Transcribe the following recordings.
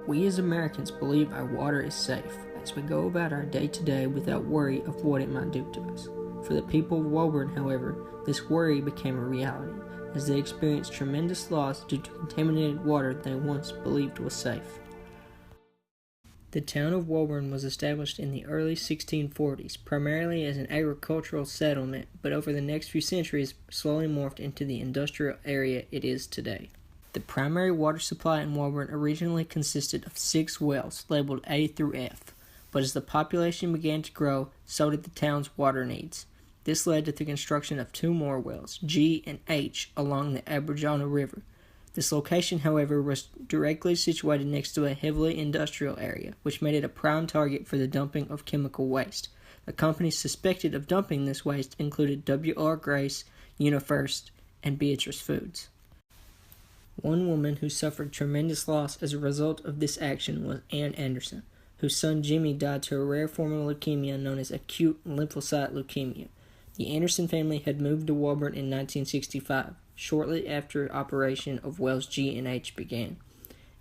We as Americans believe our water is safe as we go about our day-to-day without worry of what it might do to us. For the people of Woburn, however, this worry became a reality as they experienced tremendous loss due to contaminated water they once believed was safe. The town of Woburn was established in the early 1640s, primarily as an agricultural settlement, but over the next few centuries slowly morphed into the industrial area it is today. The primary water supply in Woburn originally consisted of 6 wells, labeled A through F, but as the population began to grow, so did the town's water needs. This led to the construction of 2 more wells, G and H, along the Aberjana River. This location, however, was directly situated next to a heavily industrial area, which made it a prime target for the dumping of chemical waste. The companies suspected of dumping this waste included W.R. Grace, UniFirst, and Beatrice Foods. One woman who suffered tremendous loss as a result of this action was Ann Anderson, whose son Jimmy died to a rare form of leukemia known as acute lymphocyte leukemia. The Anderson family had moved to Woburn in 1965, shortly after operation of wells G and H began.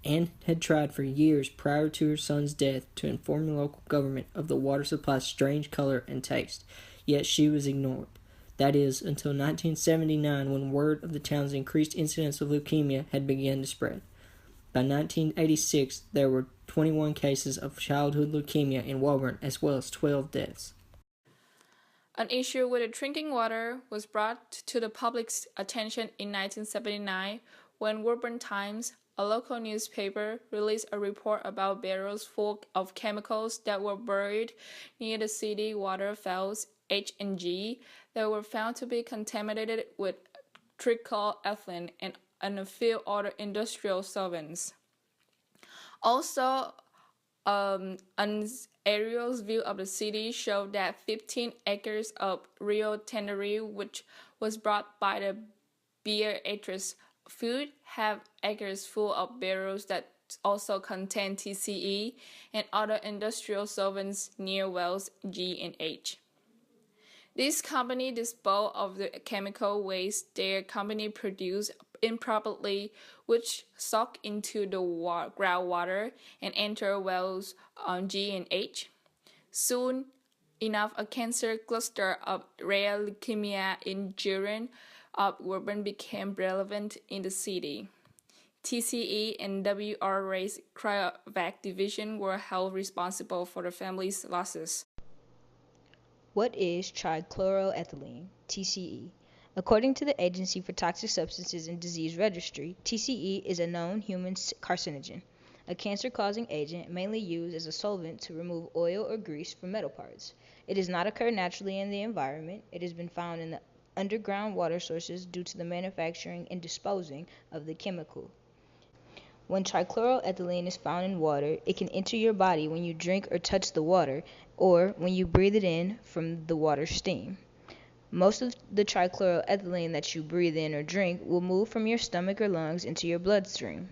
Ann had tried for years prior to her son's death to inform the local government of the water supply's strange color and taste, yet she was ignored. That is, until 1979 when word of the town's increased incidence of leukemia had begun to spread. By 1986, there were 21 cases of childhood leukemia in Woburn as well as 12 deaths. An issue with the drinking water was brought to the public's attention in 1979 when Woburn Times, a local newspaper, released a report about barrels full of chemicals that were buried near the city water wells H and G that were found to be contaminated with trichloroethylene and a few other industrial solvents. Also, an aerial view of the city showed that 15 acres of Rio Tannery, which was brought by the Beatrice Food, have acres full of barrels that also contain TCE and other industrial solvents near wells G and H. This company disposed of the chemical waste their company produced improperly, which soak into the groundwater and enter wells on G and H. Soon enough, a cancer cluster of rare leukemia in children of Woburn became relevant in the city. TCE and W.R. Ray's cryovac division were held responsible for the family's losses. What is trichloroethylene, TCE? According to the Agency for Toxic Substances and Disease Registry, TCE is a known human carcinogen, a cancer-causing agent mainly used as a solvent to remove oil or grease from metal parts. It does not occur naturally in the environment. It has been found in the underground water sources due to the manufacturing and disposing of the chemical. When trichloroethylene is found in water, it can enter your body when you drink or touch the water, or when you breathe it in from the water steam. Most of the trichloroethylene that you breathe in or drink will move from your stomach or lungs into your bloodstream.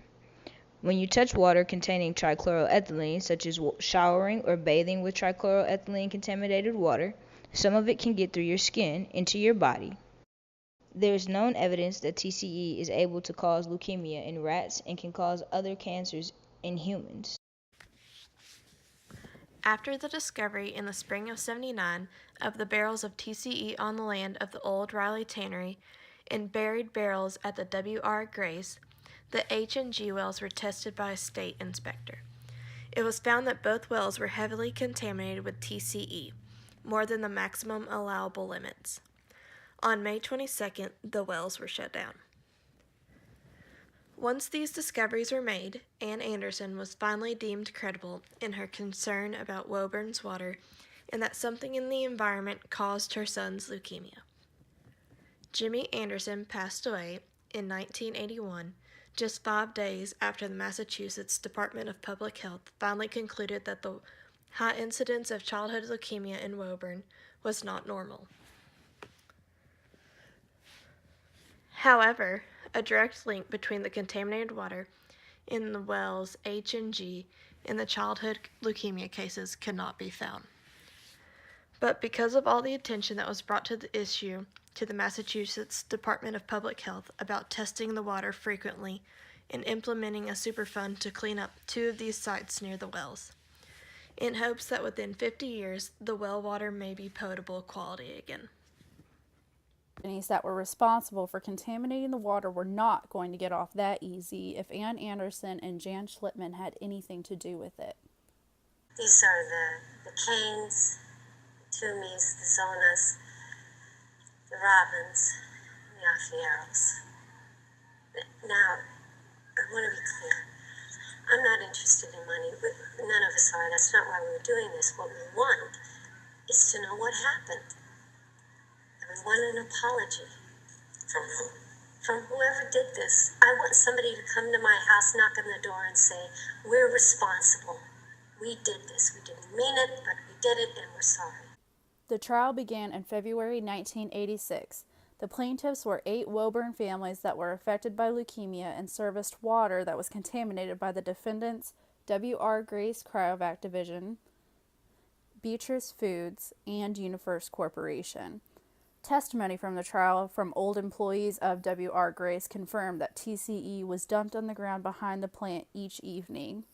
When you touch water containing trichloroethylene, such as showering or bathing with trichloroethylene contaminated water, some of it can get through your skin into your body. There is known evidence that TCE is able to cause leukemia in rats and can cause other cancers in humans. After the discovery in the spring of '79 of the barrels of TCE on the land of the old Riley Tannery and buried barrels at the W.R. Grace, the H and G wells were tested by a state inspector. It was found that both wells were heavily contaminated with TCE, more than the maximum allowable limits. On May 22nd, the wells were shut down. Once these discoveries were made, Ann Anderson was finally deemed credible in her concern about Woburn's water and that something in the environment caused her son's leukemia. Jimmy Anderson passed away in 1981, just 5 days after the Massachusetts Department of Public Health finally concluded that the high incidence of childhood leukemia in Woburn was not normal. However, a direct link between the contaminated water in the wells H and G and the childhood leukemia cases cannot be found. But because of all the attention that was brought to the issue to the Massachusetts Department of Public Health about testing the water frequently and implementing a superfund to clean up 2 of these sites near the wells, in hopes that within 50 years the well water may be potable quality again. Companies that were responsible for contaminating the water were not going to get off that easy if Ann Anderson and Jan Schlitman had anything to do with it. These are the Canes, the Toomeys, the Zonas, the Robins, the Afieros. Now, I want to be clear. I'm not interested in money. None of us are. That's not why we were doing this. What we want is to know what happened. And we want an apology. From who? From whoever did this. I want somebody to come to my house, knock on the door, and say, we're responsible. We did this. We didn't mean it, but we did it, and we're sorry. The trial began in February 1986. The plaintiffs were 8 Woburn families that were affected by leukemia and serviced water that was contaminated by the defendants' W.R. Grace Cryovac Division, Beatrice Foods, and UniFirst Corporation. Testimony from the trial from old employees of W.R. Grace confirmed that TCE was dumped on the ground behind the plant each evening.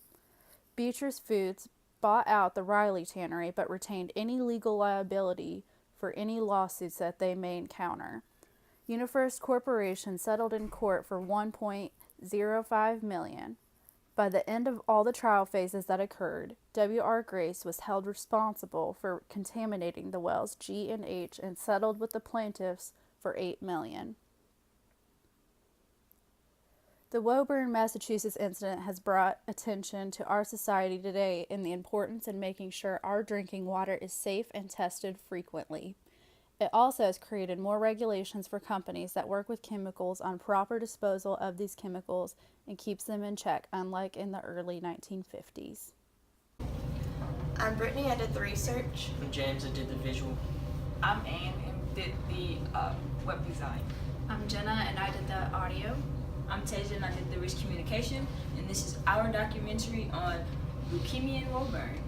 Beatrice Foods bought out the Riley Tannery but retained any legal liability for any lawsuits that they may encounter. UniFirst Corporation settled in court for $1.05 million. By the end of all the trial phases that occurred, W.R. Grace was held responsible for contaminating the wells G and H and settled with the plaintiffs for $8 million. The Woburn, Massachusetts incident has brought attention to our society today in the importance in making sure our drinking water is safe and tested frequently. It also has created more regulations for companies that work with chemicals on proper disposal of these chemicals and keeps them in check, unlike in the early 1950s. I'm Brittany, I did the research. I'm James, I did the visual. I'm Anne and did the web design. I'm Jenna and I did the audio. I'm Tasia and I did the risk communication, and this is our documentary on leukemia in Woburn.